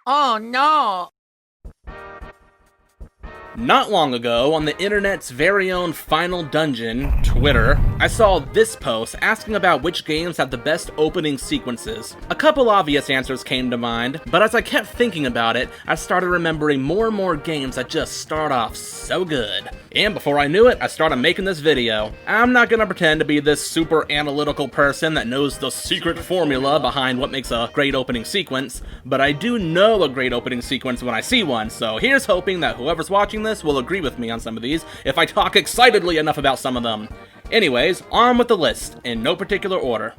Oh no! Not long ago, on the internet's very own final dungeon, Twitter, I saw this post asking about which games had the best opening sequences. A couple obvious answers came to mind, but as I kept thinking about it, I started remembering more and more games that just start off so good. And before I knew it, I started making this video. I'm not gonna pretend to be this super analytical person that knows the secret formula behind what makes a great opening sequence, but I do know a great opening sequence when I see one, so here's hoping that whoever's watching this will agree with me on some of these if I talk excitedly enough about some of them. Anyways, on with the list, in no particular order.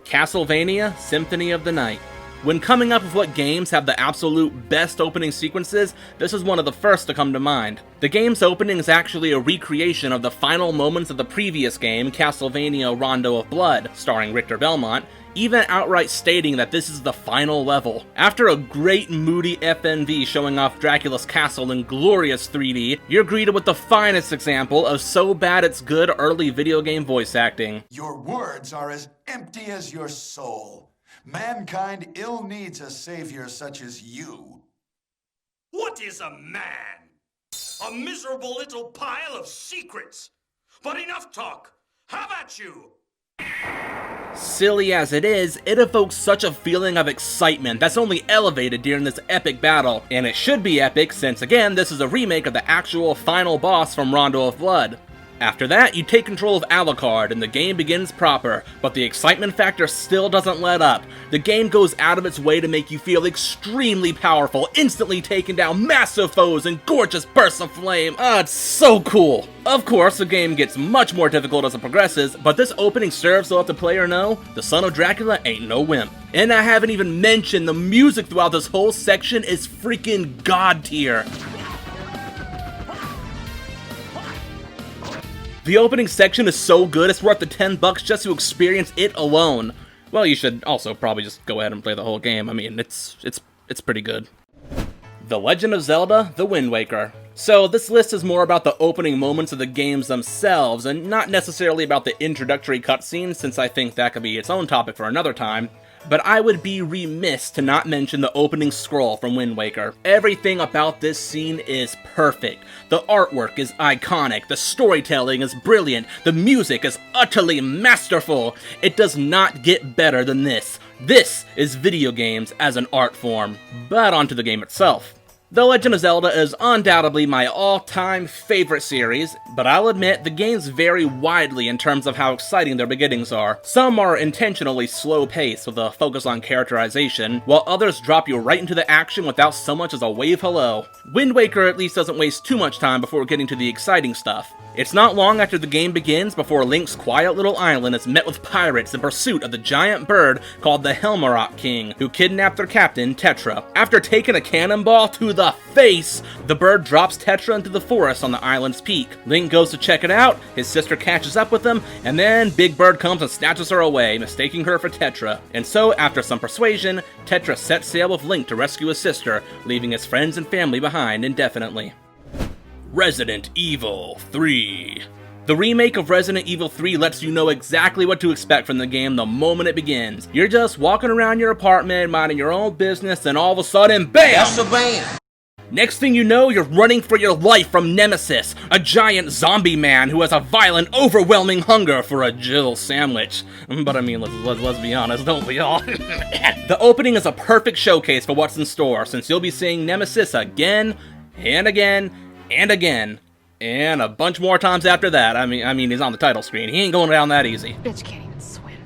Castlevania Symphony of the Night. When coming up with what games have the absolute best opening sequences, this is one of the first to come to mind. The game's opening is actually a recreation of the final moments of the previous game, Castlevania Rondo of Blood, starring Richter Belmont, even outright stating that this is the final level. After a great moody FNV showing off Dracula's castle in glorious 3D, you're greeted with the finest example of so bad it's good early video game voice acting. Your words are as empty as your soul. Mankind ill needs a savior such as you. What is a man? A miserable little pile of secrets. But enough talk. Have at you! Silly as it is, it evokes such a feeling of excitement that's only elevated during this epic battle, and it should be epic since again this is a remake of the actual final boss from Rondo of Blood. After that, you take control of Alucard and the game begins proper, but the excitement factor still doesn't let up. The game goes out of its way to make you feel extremely powerful, instantly taking down massive foes in gorgeous bursts of flame. It's so cool! Of course, the game gets much more difficult as it progresses, but this opening serves to let the player know the son of Dracula ain't no wimp. And I haven't even mentioned the music throughout this whole section is freaking god tier. The opening section is so good it's worth the $10 just to experience it alone. Well, you should also probably just go ahead and play the whole game. I mean, it's pretty good. The Legend of Zelda: The Wind Waker. So this list is more about the opening moments of the games themselves, and not necessarily about the introductory cutscenes, since I think that could be its own topic for another time. But I would be remiss to not mention the opening scroll from Wind Waker. Everything about this scene is perfect. The artwork is iconic, the storytelling is brilliant, the music is utterly masterful. It does not get better than this. This is video games as an art form. But onto the game itself. The Legend of Zelda is undoubtedly my all-time favorite series, but I'll admit the games vary widely in terms of how exciting their beginnings are. Some are intentionally slow-paced with a focus on characterization, while others drop you right into the action without so much as a wave hello. Wind Waker at least doesn't waste too much time before getting to the exciting stuff. It's not long after the game begins before Link's quiet little island is met with pirates in pursuit of the giant bird called the Helmarok King, who kidnapped their captain, Tetra. After taking a cannonball to the face, the bird drops Tetra into the forest on the island's peak. Link goes to check it out, his sister catches up with him, and then Big Bird comes and snatches her away, mistaking her for Tetra. And so, after some persuasion, Tetra sets sail with Link to rescue his sister, leaving his friends and family behind indefinitely. Resident Evil 3. The remake of Resident Evil 3 lets you know exactly what to expect from the game the moment it begins. You're just walking around your apartment, minding your own business, and all of a sudden, BAM! That's a bam! Next thing you know, you're running for your life from Nemesis, a giant zombie man who has a violent, overwhelming hunger for a Jill sandwich. But I mean, let's be honest, don't we all? The opening is a perfect showcase for what's in store, since you'll be seeing Nemesis again, and again, and again, and a bunch more times after that. I mean, he's on the title screen. He ain't going down that easy. Bitch can't even swim.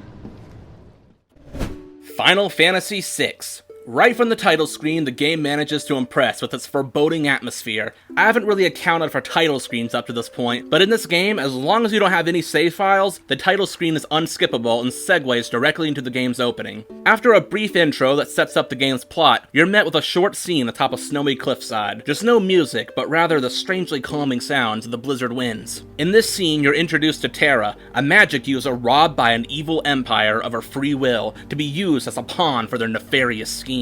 Final Fantasy VI. Right from the title screen, the game manages to impress with its foreboding atmosphere. I haven't really accounted for title screens up to this point, but in this game, as long as you don't have any save files, the title screen is unskippable and segues directly into the game's opening. After a brief intro that sets up the game's plot, you're met with a short scene atop a snowy cliffside. There's no music, but rather the strangely calming sounds of the blizzard winds. In this scene, you're introduced to Terra, a magic user robbed by an evil empire of her free will to be used as a pawn for their nefarious schemes.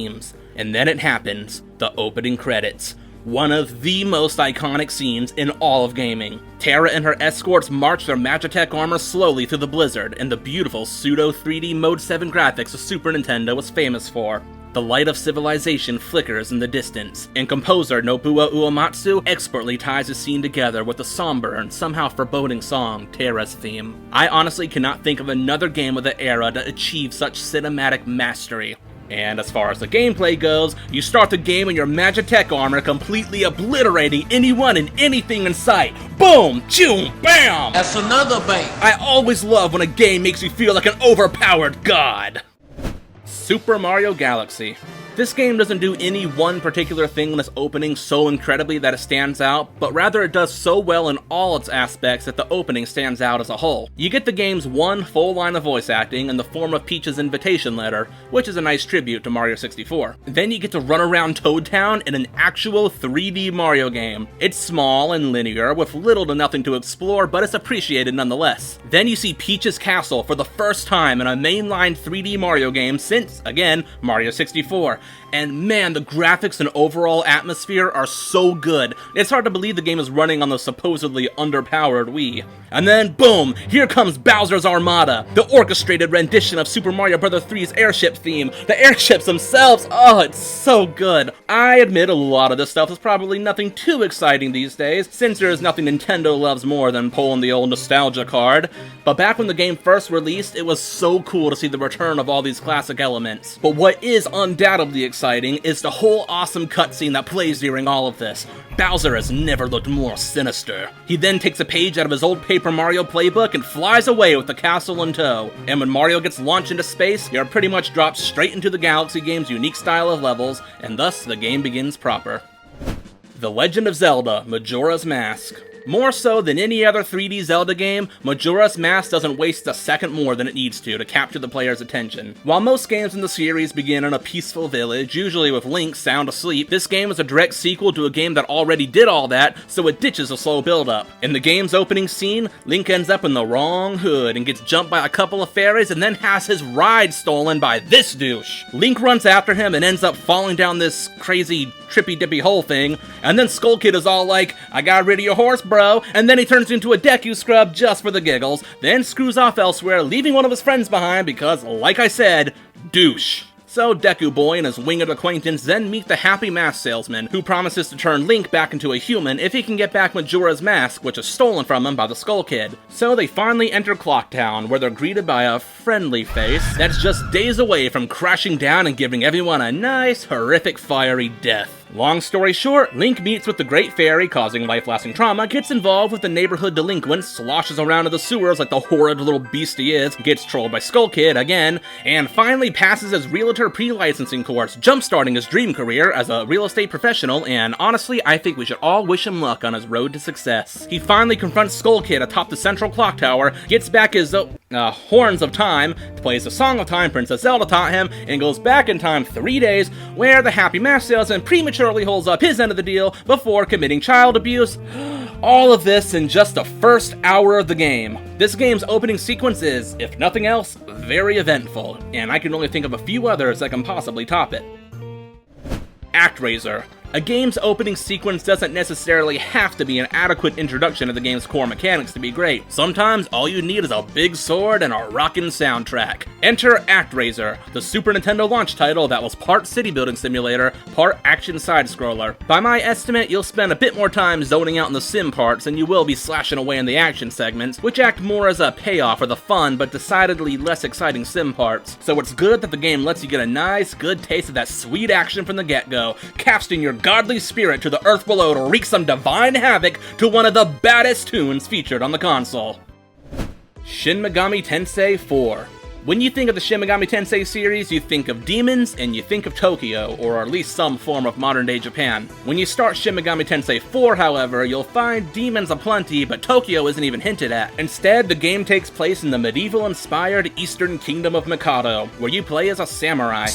And then it happens, the opening credits. One of the most iconic scenes in all of gaming. Terra and her escorts march their Magitech armor slowly through the blizzard in the beautiful pseudo 3D Mode 7 graphics the Super Nintendo was famous for. The light of civilization flickers in the distance, and composer Nobuo Uematsu expertly ties the scene together with the somber and somehow foreboding song, Terra's theme. I honestly cannot think of another game of the era that achieved such cinematic mastery. And as far as the gameplay goes, you start the game in your Magitech armor, completely obliterating anyone and anything in sight. Boom! Choom! Bam! That's another bang. I always love when a game makes you feel like an overpowered god. Super Mario Galaxy. This game doesn't do any one particular thing in its opening so incredibly that it stands out, but rather it does so well in all its aspects that the opening stands out as a whole. You get the game's one full line of voice acting in the form of Peach's invitation letter, which is a nice tribute to Mario 64. Then you get to run around Toad Town in an actual 3D Mario game. It's small and linear, with little to nothing to explore, but it's appreciated nonetheless. Then you see Peach's castle for the first time in a mainline 3D Mario game since, again, Mario 64. And man, the graphics and overall atmosphere are so good. It's hard to believe the game is running on the supposedly underpowered Wii. And then, boom, here comes Bowser's Armada, the orchestrated rendition of Super Mario Bros. 3's airship theme. The airships themselves, oh, it's so good. I admit a lot of this stuff is probably nothing too exciting these days, since there is nothing Nintendo loves more than pulling the old nostalgia card. But back when the game first released, it was so cool to see the return of all these classic elements. But what is undoubtedly exciting is the whole awesome cutscene that plays during all of this. Bowser has never looked more sinister. He then takes a page out of his old Paper Mario playbook and flies away with the castle in tow. And when Mario gets launched into space, you're pretty much dropped straight into the Galaxy game's unique style of levels, and thus the game begins proper. The Legend of Zelda: Majora's Mask. More so than any other 3D Zelda game, Majora's Mask doesn't waste a second more than it needs to capture the player's attention. While most games in the series begin in a peaceful village, usually with Link sound asleep, this game is a direct sequel to a game that already did all that, so it ditches a slow build-up. In the game's opening scene, Link ends up in the wrong hood and gets jumped by a couple of fairies and then has his ride stolen by this douche. Link runs after him and ends up falling down this crazy trippy-dippy hole thing, and then Skull Kid is all like, "I got rid of your horse, bro," and then he turns into a Deku scrub just for the giggles, then screws off elsewhere, leaving one of his friends behind because, like I said, douche. So Deku Boy and his winged acquaintance then meet the happy mask salesman, who promises to turn Link back into a human if he can get back Majora's Mask, which is stolen from him by the Skull Kid. So they finally enter Clock Town, where they're greeted by a friendly face that's just days away from crashing down and giving everyone a nice, horrific, fiery death. Long story short, Link meets with the Great Fairy, causing life-lasting trauma, gets involved with the neighborhood delinquents, sloshes around in the sewers like the horrid little beast he is, gets trolled by Skull Kid again, and finally passes his realtor pre-licensing course, jump-starting his dream career as a real estate professional, and honestly, I think we should all wish him luck on his road to success. He finally confronts Skull Kid atop the central clock tower, gets back his horns of time, plays the Song of Time Princess Zelda taught him, and goes back in time 3 days, where the happy mask salesman prematurely holds up his end of the deal before committing child abuse. All of this in just the first hour of the game. This game's opening sequence is, if nothing else, very eventful, and I can only think of a few others that can possibly top it. Actraiser. A game's opening sequence doesn't necessarily have to be an adequate introduction to the game's core mechanics to be great. Sometimes all you need is a big sword and a rockin' soundtrack. Enter Actraiser, the Super Nintendo launch title that was part city building simulator, part action side-scroller. By my estimate, you'll spend a bit more time zoning out in the sim parts than you will be slashing away in the action segments, which act more as a payoff for the fun but decidedly less exciting sim parts. So it's good that the game lets you get a nice, good taste of that sweet action from the get-go, casting your godly spirit to the earth below to wreak some divine havoc to one of the baddest tunes featured on the console. Shin Megami Tensei 4. When you think of the Shin Megami Tensei series, you think of demons and you think of Tokyo, or at least some form of modern-day Japan. When you start Shin Megami Tensei 4, however, you'll find demons aplenty, but Tokyo isn't even hinted at. Instead, the game takes place in the medieval-inspired Eastern Kingdom of Mikado, where you play as a samurai.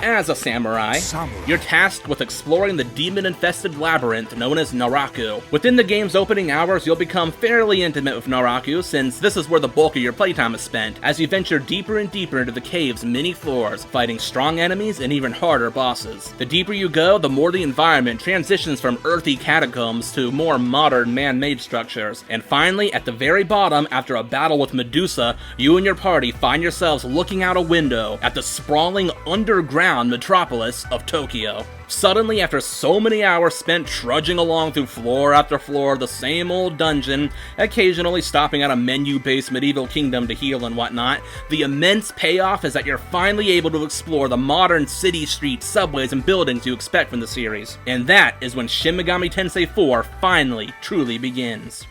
As a samurai, you're tasked with exploring the demon-infested labyrinth known as Naraku. Within the game's opening hours, you'll become fairly intimate with Naraku, since this is where the bulk of your playtime is spent, as you venture deeper and deeper into the cave's many floors, fighting strong enemies and even harder bosses. The deeper you go, the more the environment transitions from earthy catacombs to more modern man-made structures. And finally, at the very bottom, after a battle with Medusa, you and your party find yourselves looking out a window at the sprawling underground metropolis of Tokyo. Suddenly, after so many hours spent trudging along through floor after floor of the same old dungeon, occasionally stopping at a menu-based medieval kingdom to heal and whatnot, the immense payoff is that you're finally able to explore the modern city streets, subways, and buildings you expect from the series. And that is when Shin Megami Tensei 4 finally, truly begins.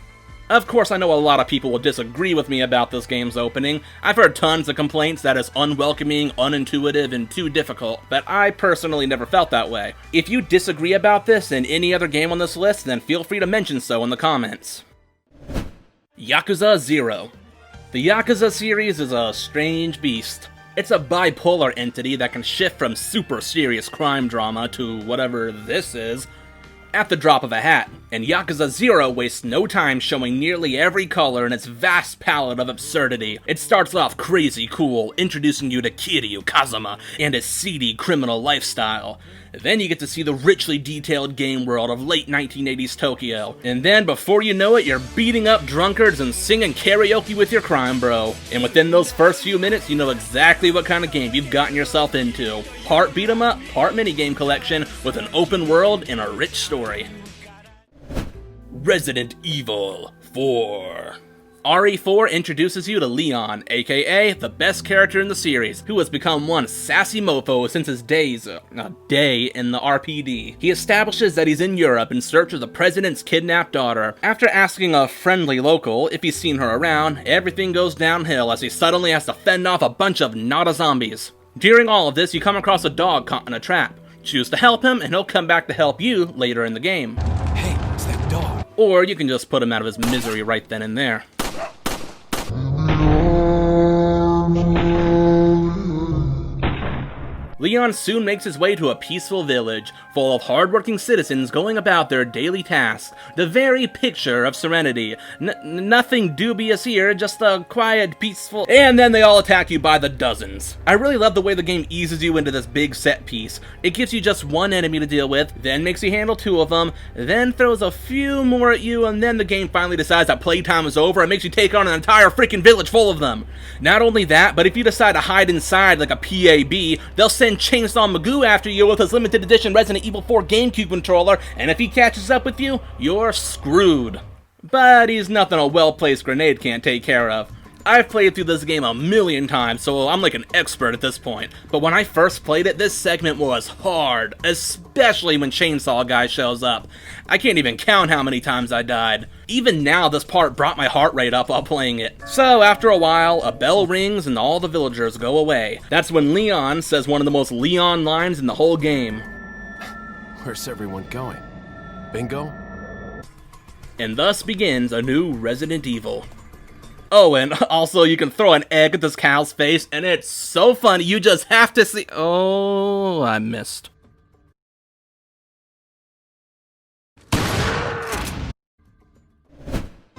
Of course, I know a lot of people will disagree with me about this game's opening. I've heard tons of complaints that it's unwelcoming, unintuitive, and too difficult, but I personally never felt that way. If you disagree about this and any other game on this list, then feel free to mention so in the comments. Yakuza Zero. The Yakuza series is a strange beast. It's a bipolar entity that can shift from super serious crime drama to whatever this is at the drop of a hat, and Yakuza Zero wastes no time showing nearly every color in its vast palette of absurdity. It starts off crazy cool, introducing you to Kiryu Kazuma and his seedy criminal lifestyle. Then you get to see the richly detailed game world of late 1980s Tokyo. And then, before you know it, you're beating up drunkards and singing karaoke with your crime bro. And within those first few minutes, you know exactly what kind of game you've gotten yourself into. Part beat 'em up, part minigame collection, with an open world and a rich story. Resident Evil 4. RE4 introduces you to Leon, aka the best character in the series, who has become one sassy mofo since his day in the RPD. He establishes that he's in Europe in search of the president's kidnapped daughter. After asking a friendly local if he's seen her around, everything goes downhill as he suddenly has to fend off a bunch of nada zombies. During all of this, you come across a dog caught in a trap. Choose to help him, and he'll come back to help you later in the game. Hey, it's that dog. Or you can just put him out of his misery right then and there. Leon soon makes his way to a peaceful village, full of hardworking citizens going about their daily tasks. The very picture of serenity. Nothing dubious here, just a quiet, peaceful... And then they all attack you by the dozens. I really love the way the game eases you into this big set piece. It gives you just one enemy to deal with, then makes you handle two of them, then throws a few more at you, and then the game finally decides that playtime is over and makes you take on an entire freaking village full of them. Not only that, but if you decide to hide inside like a PAB, they'll send Chainsaw Magoo after you with his limited edition Resident Evil 4 GameCube controller, and if he catches up with you, you're screwed. But he's nothing a well-placed grenade can't take care of. I've played through this game a million times, so I'm like an expert at this point. But when I first played it, this segment was hard, especially when Chainsaw Guy shows up. I can't even count how many times I died. Even now, this part brought my heart rate up while playing it. So after a while, a bell rings and all the villagers go away. That's when Leon says one of the most Leon lines in the whole game. Where's everyone going? Bingo? And thus begins a new Resident Evil. Oh, and also you can throw an egg at this cow's face, and it's so funny, you just have to see— Oh, I missed.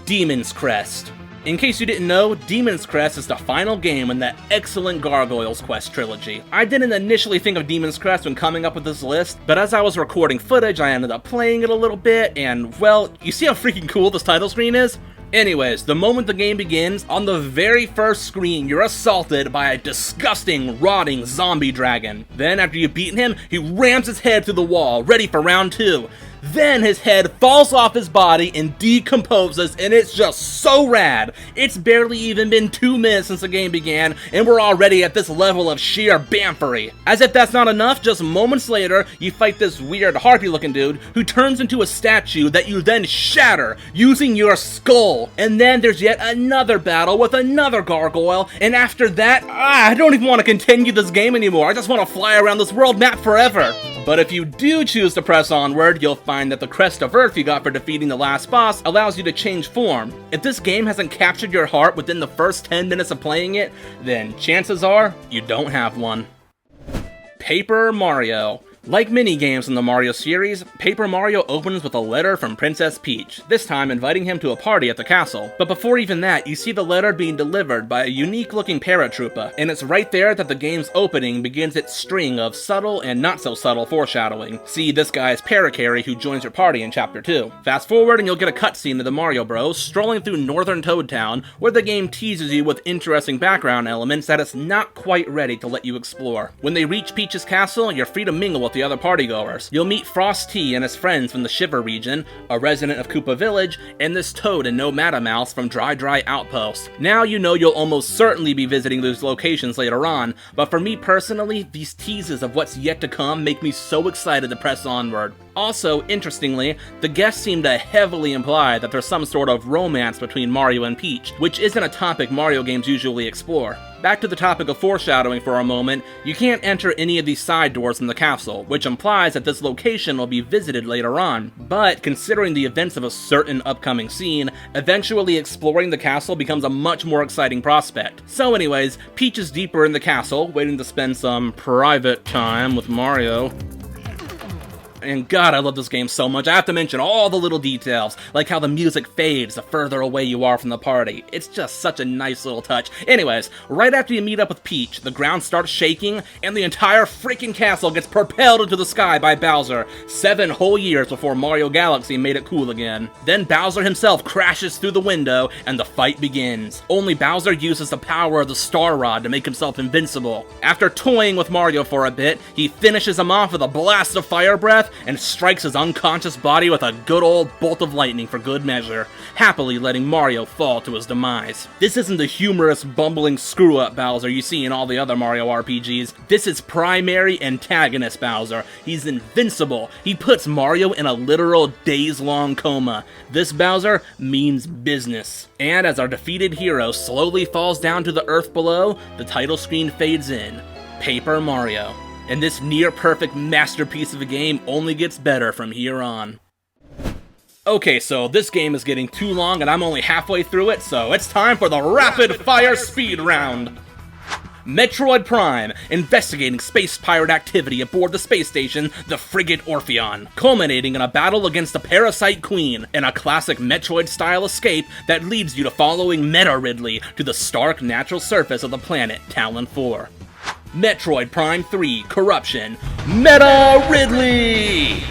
Demon's Crest. In case you didn't know, Demon's Crest is the final game in the excellent Gargoyles Quest trilogy. I didn't initially think of Demon's Crest when coming up with this list, but as I was recording footage, I ended up playing it a little bit, and, well, you see how freaking cool this title screen is? Anyways, the moment the game begins, on the very first screen, you're assaulted by a disgusting, rotting zombie dragon. Then, after you've beaten him, he rams his head through the wall, ready for round 2. Then his head falls off his body and decomposes, and it's just so rad. It's barely even been 2 minutes since the game began, and we're already at this level of sheer bamfery. As if that's not enough, just moments later, you fight this weird harpy-looking dude who turns into a statue that you then shatter using your skull. And then there's yet another battle with another gargoyle, and after that, I don't even want to continue this game anymore. I just want to fly around this world map forever. But if you do choose to press onward, you'll find that the Crest of Earth you got for defeating the last boss allows you to change form. If this game hasn't captured your heart within the first 10 minutes of playing it, then chances are you don't have one. Paper Mario. Like many games in the Mario series, Paper Mario opens with a letter from Princess Peach, this time inviting him to a party at the castle. But before even that, you see the letter being delivered by a unique-looking paratrooper, and it's right there that the game's opening begins its string of subtle and not-so-subtle foreshadowing. See this guy's paracarry who joins your party in Chapter 2. Fast forward and you'll get a cutscene of the Mario Bros. Strolling through Northern Toad Town, where the game teases you with interesting background elements that it's not quite ready to let you explore. When they reach Peach's castle, you're free to mingle with the other partygoers. You'll meet Frost T and his friends from the Shiver region, a resident of Koopa Village, and this Toad and no Mouse from Dry Outpost. Now you know you'll almost certainly be visiting those locations later on, but for me personally, these teases of what's yet to come make me so excited to press onward. Also, interestingly, the guests seem to heavily imply that there's some sort of romance between Mario and Peach, which isn't a topic Mario games usually explore. Back to the topic of foreshadowing for a moment, you can't enter any of these side doors in the castle, which implies that this location will be visited later on. But, considering the events of a certain upcoming scene, eventually exploring the castle becomes a much more exciting prospect. So anyways, Peach is deeper in the castle, waiting to spend some private time with Mario. And God, I love this game so much. I have to mention all the little details, like how the music fades the further away you are from the party. It's just such a nice little touch. Anyways, right after you meet up with Peach, the ground starts shaking, and the entire freaking castle gets propelled into the sky by Bowser, 7 whole years before Mario Galaxy made it cool again. Then Bowser himself crashes through the window, and the fight begins. Only Bowser uses the power of the Star Rod to make himself invincible. After toying with Mario for a bit, he finishes him off with a blast of fire breath, and strikes his unconscious body with a good old bolt of lightning for good measure, happily letting Mario fall to his demise. This isn't the humorous, bumbling screw-up Bowser you see in all the other Mario RPGs. This is primary antagonist Bowser. He's invincible. He puts Mario in a literal days-long coma. This Bowser means business. And as our defeated hero slowly falls down to the earth below, the title screen fades in. Paper Mario. And this near-perfect masterpiece of a game only gets better from here on. Okay, so this game is getting too long and I'm only halfway through it, so it's time for the rapid-fire speed round! Metroid Prime, investigating space pirate activity aboard the space station, the frigate Orpheon, culminating in a battle against the Parasite Queen, and a classic Metroid-style escape that leads you to following Meta Ridley to the stark natural surface of the planet Talon 4. Metroid Prime 3 Corruption, Meta Ridley!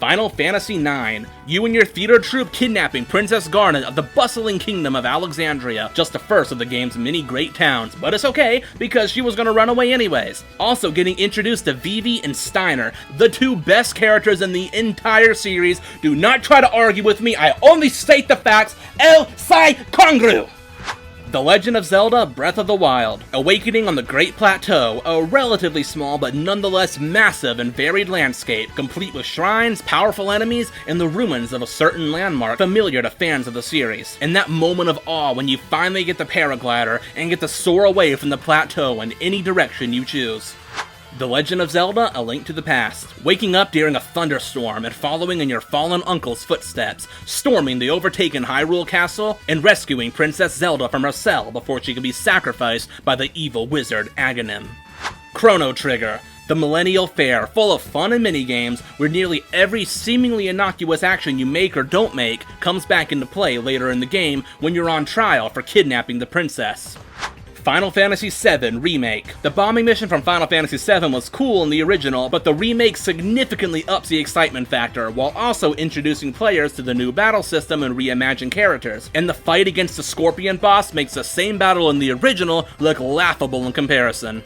Final Fantasy IX, you and your theater troupe kidnapping Princess Garnet of the bustling kingdom of Alexandria, just the first of the game's many great towns, but it's okay, because she was gonna run away anyways. Also getting introduced to Vivi and Steiner, the 2 best characters in the entire series. Do not try to argue with me, I only state the facts, El Sai Congru! The Legend of Zelda Breath of the Wild, awakening on the Great Plateau, a relatively small but nonetheless massive and varied landscape, complete with shrines, powerful enemies, and the ruins of a certain landmark familiar to fans of the series. And that moment of awe when you finally get the paraglider and get to soar away from the plateau in any direction you choose. The Legend of Zelda A Link to the Past, waking up during a thunderstorm and following in your fallen uncle's footsteps, storming the overtaken Hyrule Castle, and rescuing Princess Zelda from her cell before she can be sacrificed by the evil wizard Aghanim. Chrono Trigger, the millennial fair full of fun and minigames where nearly every seemingly innocuous action you make or don't make comes back into play later in the game when you're on trial for kidnapping the princess. Final Fantasy VII Remake. The bombing mission from Final Fantasy VII was cool in the original, but the remake significantly ups the excitement factor, while also introducing players to the new battle system and reimagined characters. And the fight against the Scorpion boss makes the same battle in the original look laughable in comparison.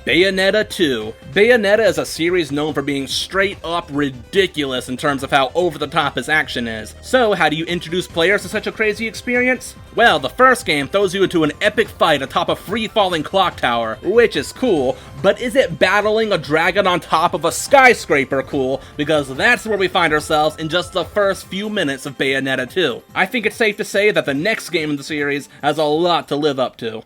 Bayonetta 2. Bayonetta is a series known for being straight up ridiculous in terms of how over the top its action is. So how do you introduce players to such a crazy experience? Well, the first game throws you into an epic fight atop a free-falling clock tower, which is cool, but is it battling a dragon on top of a skyscraper cool? Because that's where we find ourselves in just the first few minutes of Bayonetta 2. I think it's safe to say that the next game in the series has a lot to live up to.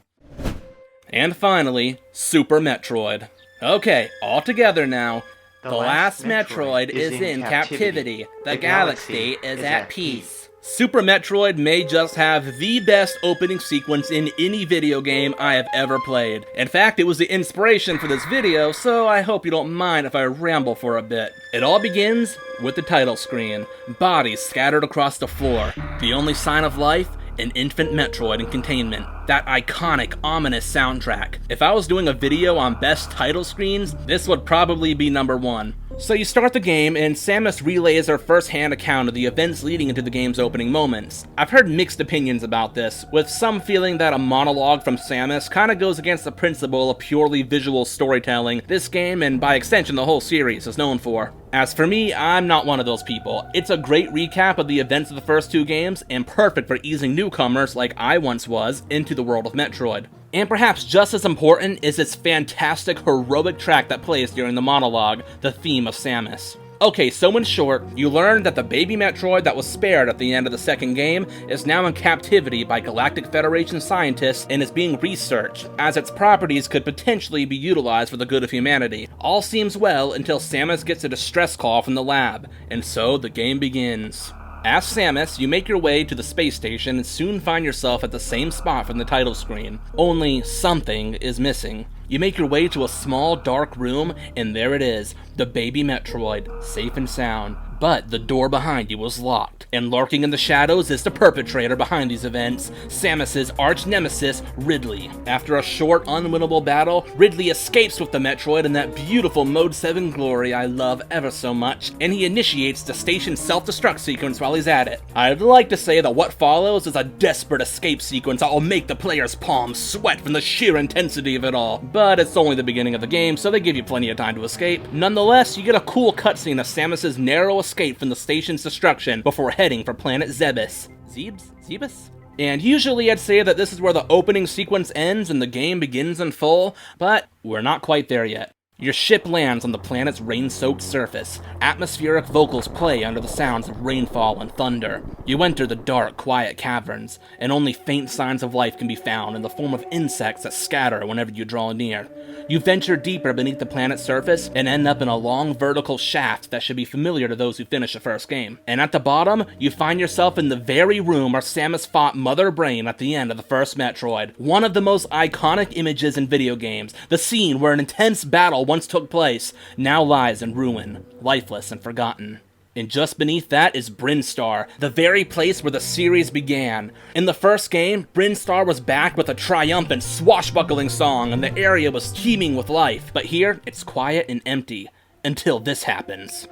And finally, Super Metroid. Okay, all together now. The last Metroid is in captivity. The galaxy is at peace. Super Metroid may just have the best opening sequence in any video game I have ever played. In fact, it was the inspiration for this video, so I hope you don't mind if I ramble for a bit. It all begins with the title screen. Bodies scattered across the floor. The only sign of life? An infant Metroid in containment. That iconic, ominous soundtrack. If I was doing a video on best title screens, this would probably be number 1. So you start the game, and Samus relays her first-hand account of the events leading into the game's opening moments. I've heard mixed opinions about this, with some feeling that a monologue from Samus kinda goes against the principle of purely visual storytelling this game, and by extension the whole series, is known for. As for me, I'm not one of those people. It's a great recap of the events of the first 2 games, and perfect for easing newcomers, like I once was, into the world of Metroid. And perhaps just as important is its fantastic, heroic track that plays during the monologue, the theme of Samus. Okay, so in short, you learn that the baby Metroid that was spared at the end of the second game is now in captivity by Galactic Federation scientists and is being researched, as its properties could potentially be utilized for the good of humanity. All seems well until Samus gets a distress call from the lab, and so the game begins. As Samus, you make your way to the space station and soon find yourself at the same spot from the title screen. Only something is missing. You make your way to a small, dark room, and there it is, the baby Metroid, safe and sound. But the door behind you was locked, and lurking in the shadows is the perpetrator behind these events, Samus's arch-nemesis, Ridley. After a short, unwinnable battle, Ridley escapes with the Metroid in that beautiful Mode 7 glory I love ever so much, and he initiates the station's self-destruct sequence while he's at it. I'd like to say that what follows is a desperate escape sequence that will make the player's palms sweat from the sheer intensity of it all. But it's only the beginning of the game, so they give you plenty of time to escape. Nonetheless, you get a cool cutscene of Samus's narrow escape from the station's destruction before heading for planet Zebes. Zebes? And usually I'd say that this is where the opening sequence ends and the game begins in full, but we're not quite there yet. Your ship lands on the planet's rain-soaked surface. Atmospheric vocals play under the sounds of rainfall and thunder. You enter the dark, quiet caverns, and only faint signs of life can be found in the form of insects that scatter whenever you draw near. You venture deeper beneath the planet's surface and end up in a long vertical shaft that should be familiar to those who finish the first game. And at the bottom, you find yourself in the very room where Samus fought Mother Brain at the end of the first Metroid. One of the most iconic images in video games, the scene where an intense battle once took place, now lies in ruin, lifeless and forgotten. And just beneath that is Brinstar, the very place where the series began. In the first game, Brinstar was backed with a triumphant, swashbuckling song, and the area was teeming with life. But here, it's quiet and empty, until this happens.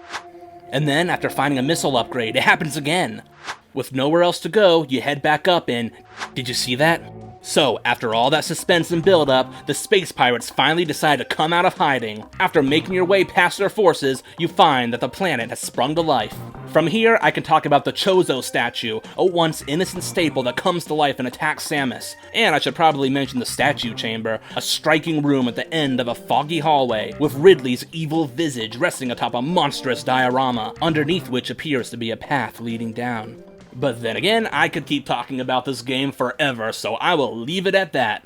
And then, after finding a missile upgrade, it happens again. With nowhere else to go, you head back up and... Did you see that? So, after all that suspense and build-up, the space pirates finally decide to come out of hiding. After making your way past their forces, you find that the planet has sprung to life. From here, I can talk about the Chozo statue, a once innocent staple that comes to life and attacks Samus. And I should probably mention the statue chamber, a striking room at the end of a foggy hallway, with Ridley's evil visage resting atop a monstrous diorama, underneath which appears to be a path leading down. But then again, I could keep talking about this game forever, so I will leave it at that.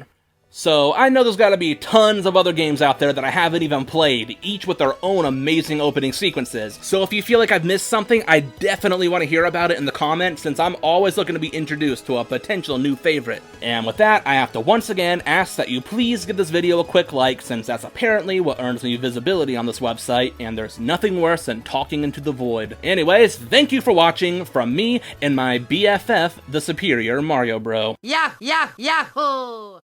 So, I know there's gotta be tons of other games out there that I haven't even played, each with their own amazing opening sequences. So if you feel like I've missed something, I definitely want to hear about it in the comments, since I'm always looking to be introduced to a potential new favorite. And with that, I have to once again ask that you please give this video a quick like, since that's apparently what earns me visibility on this website, and there's nothing worse than talking into the void. Anyways, thank you for watching, from me and my BFF, the Superior Mario Bro. Yahoo!